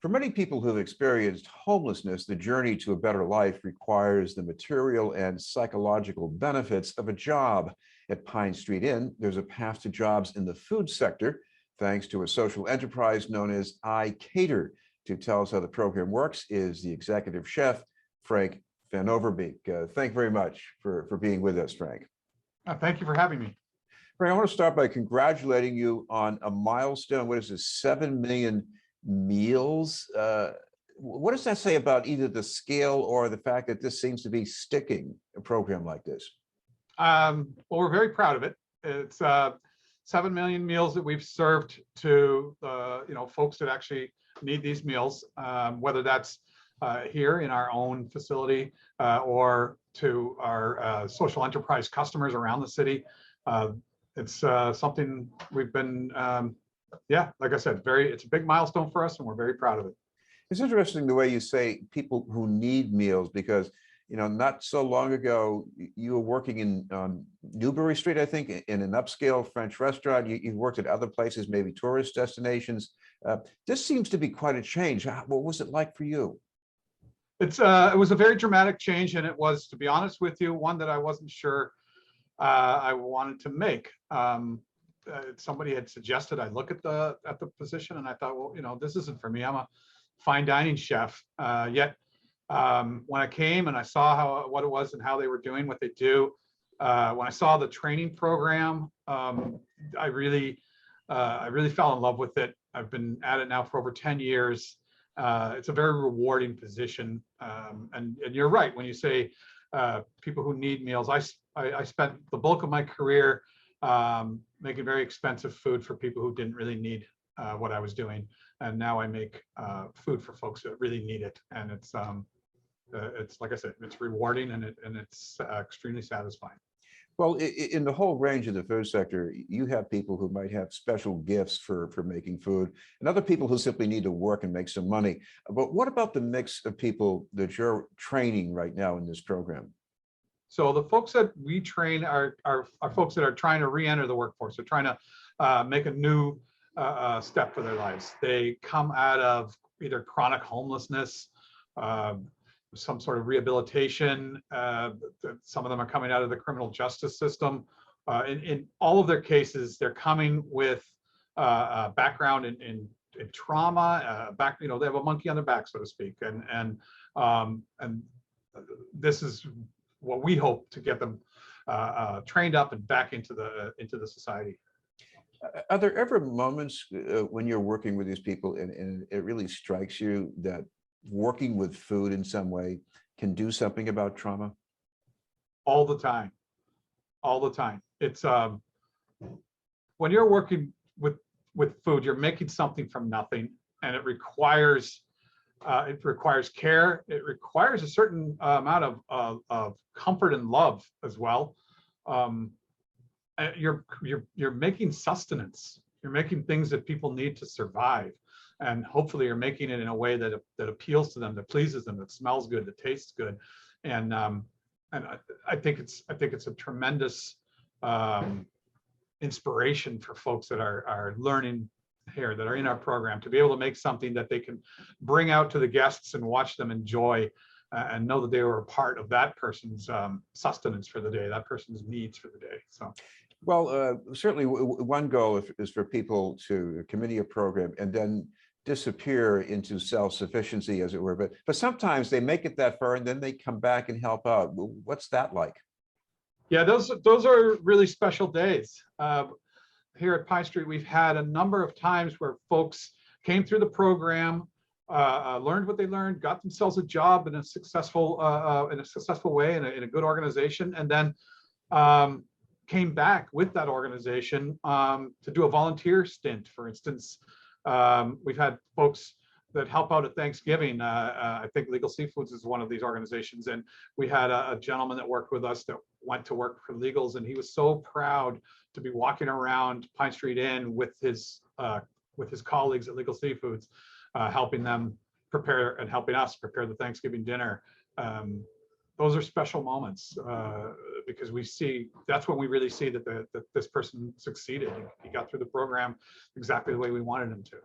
For many people who've experienced homelessness, the journey to a better life requires the material and psychological benefits of a job. At Pine Street Inn, there's a path to jobs in the food sector, thanks to a social enterprise known as iCater. To tell us how the program works is the executive chef, Frank Van Overbeeke. Thank you very much for being with us, Frank. Thank you for having me. Frank, I want to start by congratulating you on a milestone. What is this, 7 million meals? What does that say about either the scale or the fact that this seems to be sticking, a program like this? Well, we're very proud of it. It's 7 million meals that we've served to folks that actually need these meals, whether that's here in our own facility or to our social enterprise customers around the city. It's something we've been, like I said, it's a big milestone for us, and we're very proud of it. It's interesting the way you say people who need meals, because not so long ago you were working in Newbury Street, I think, in an upscale French restaurant. You worked at other places, maybe tourist destinations. This seems to be quite a change. What was it like for you? It was a very dramatic change, and it was, to be honest with you, one that I wasn't sure I wanted to make. Somebody had suggested I look at the position, and I thought, well, this isn't for me. I'm a fine dining chef. Yet when I came and I saw what it was and how they were doing what they do, when I saw the training program, I really fell in love with it. I've been at it now for over 10 years. It's a very rewarding position, and you're right when you say people who need meals. I spent the bulk of my career making very expensive food for people who didn't really need what I was doing, and now I make food for folks that really need it. And it's like I said, it's rewarding, and it's extremely satisfying. Well, in the whole range of the food sector, you have people who might have special gifts for making food, and other people who simply need to work and make some money. But what about the mix of people that you're training right now in this program? So the folks that we train are folks that are trying to re-enter the workforce. They're trying to make a new step for their lives. They come out of either chronic homelessness, some sort of rehabilitation. Some of them are coming out of the criminal justice system. In all of their cases, they're coming with a background in trauma. They have a monkey on their back, so to speak, and this is what we hope to get them trained up and back into the society. Are there ever moments when you're working with these people and it really strikes you that working with food in some way can do something about trauma? All the time. It's when you're working with food, you're making something from nothing, and it requires care. It requires a certain amount of comfort and love as well. You're making sustenance. You're making things that people need to survive, and hopefully you're making it in a way that appeals to them, that pleases them, that smells good, that tastes good. And I think it's a tremendous inspiration for folks that are learning here, that are in our program, to be able to make something that they can bring out to the guests and watch them enjoy, and know that they were a part of that person's sustenance for the day, that person's needs for the day. So, well, certainly one goal is for people to commit a program and then disappear into self-sufficiency, as it were. But sometimes they make it that far and then they come back and help out. What's that like? Yeah, those are really special days. Here at Pine Street, we've had a number of times where folks came through the program, learned what they learned, got themselves a job in a successful way in a good organization, and then came back with that organization to do a volunteer stint. For instance, we've had folks that help out at Thanksgiving. I think Legal Seafoods is one of these organizations, and we had a gentleman that worked with us that went to work for Legals, and he was so proud to be walking around Pine Street Inn with his colleagues at Legal Seafoods, helping them prepare and helping us prepare the Thanksgiving dinner. Those are special moments because that's when we really see that this person succeeded. He got through the program exactly the way we wanted him to.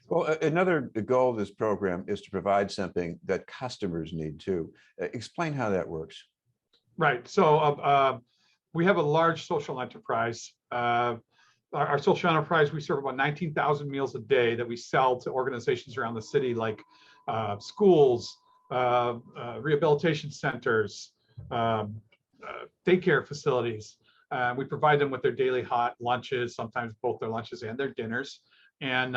Well, another goal of this program is to provide something that customers need too. Explain how that works. Right. So we have a large social enterprise. Our social enterprise, we serve about 19,000 meals a day that we sell to organizations around the city, like schools, rehabilitation centers, daycare facilities. We provide them with their daily hot lunches, sometimes both their lunches and their dinners. And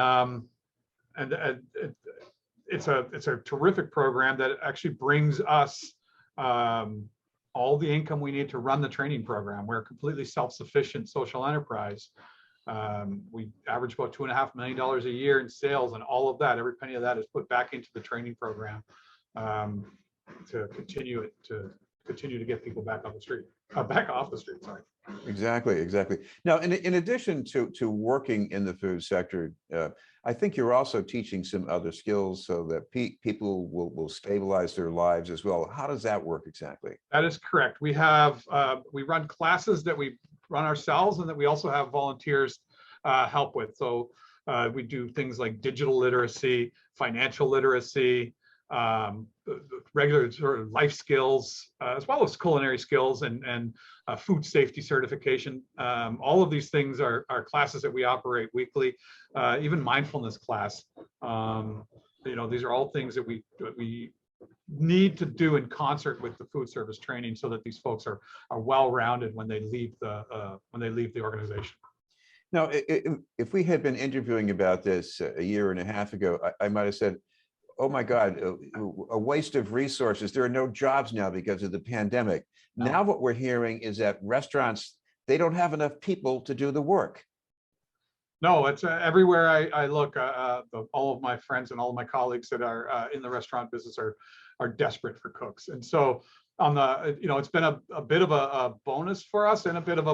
it's a terrific program that actually brings us all the income we need to run the training program. We're a completely self-sufficient social enterprise. We average about $2.5 million a year in sales, and all of that, every penny of that is put back into the training program to continue to get people back on the street, back off the street. Sorry. Exactly, exactly. Now, in addition to working in the food sector, I think you're also teaching some other skills so that people will stabilize their lives as well. How does that work exactly? That is correct. We have we run classes that we run ourselves, and that we also have volunteers help with. So we do things like digital literacy, financial literacy, regular sort of life skills, as well as culinary skills and food safety certification. All of these things are classes that we operate weekly, even mindfulness class. These are all things that we need to do in concert with the food service training, so that these folks are well-rounded when they leave the organization. Now, if we had been interviewing about this a year and a half ago, I might have said, oh my God, a waste of resources. There are no jobs now because of the pandemic. No. Now what we're hearing is that restaurants, they don't have enough people to do the work. No, it's everywhere I look. All of my friends and all of my colleagues that are in the restaurant business are desperate for cooks. And so it's been a bit of a bonus for us, and a bit of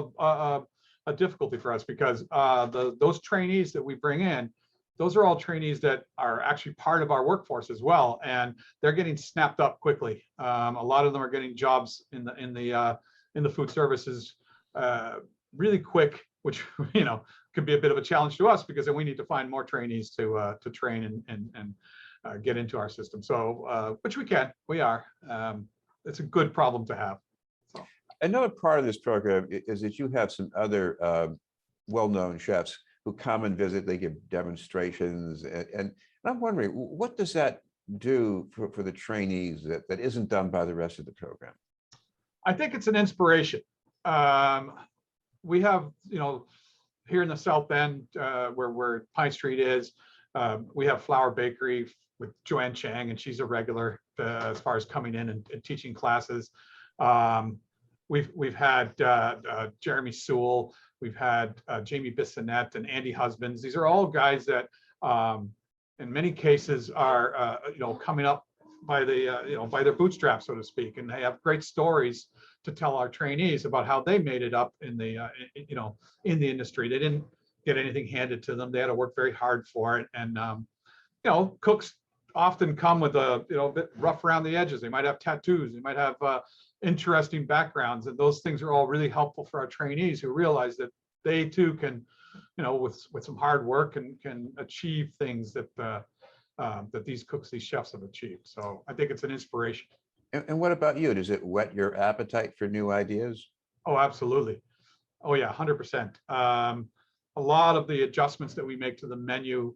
a difficulty for us, because those trainees that we bring in, those are all trainees that are actually part of our workforce as well, and they're getting snapped up quickly. A lot of them are getting jobs in the food services really quick, which could be a bit of a challenge to us, because then we need to find more trainees to train and get into our system. So which we are. It's a good problem to have. So. Another part of this program is that you have some other well-known chefs who come and visit. They give demonstrations, and I'm wondering, what does that do for the trainees that isn't done by the rest of the program? I think it's an inspiration. We have, here in the South End, where Pine Street is, we have Flour Bakery with Joanne Chang, and she's a regular as far as coming in and teaching classes. We've had Jeremy Sewell. We've had Jamie Bissonette and Andy Husbands. These are all guys that, in many cases, are coming up by by their bootstraps, so to speak, and they have great stories to tell our trainees about how they made it up in the industry. They didn't get anything handed to them. They had to work very hard for it. And cooks often come with a bit rough around the edges. They might have tattoos. They might have interesting backgrounds, and those things are all really helpful for our trainees, who realize that they too can, with some hard work, can achieve things that that these cooks, these chefs have achieved. So I think it's an inspiration. And what about you? Does it whet your appetite for new ideas? Oh, absolutely. Oh yeah, 100%. A lot of the adjustments that we make to the menu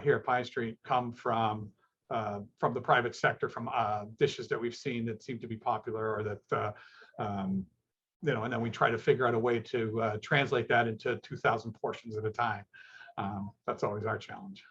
here at Pine Street come from the private sector, from dishes that we've seen that seem to be popular, or that and then we try to figure out a way to translate that into 2,000 portions at a time. That's always our challenge.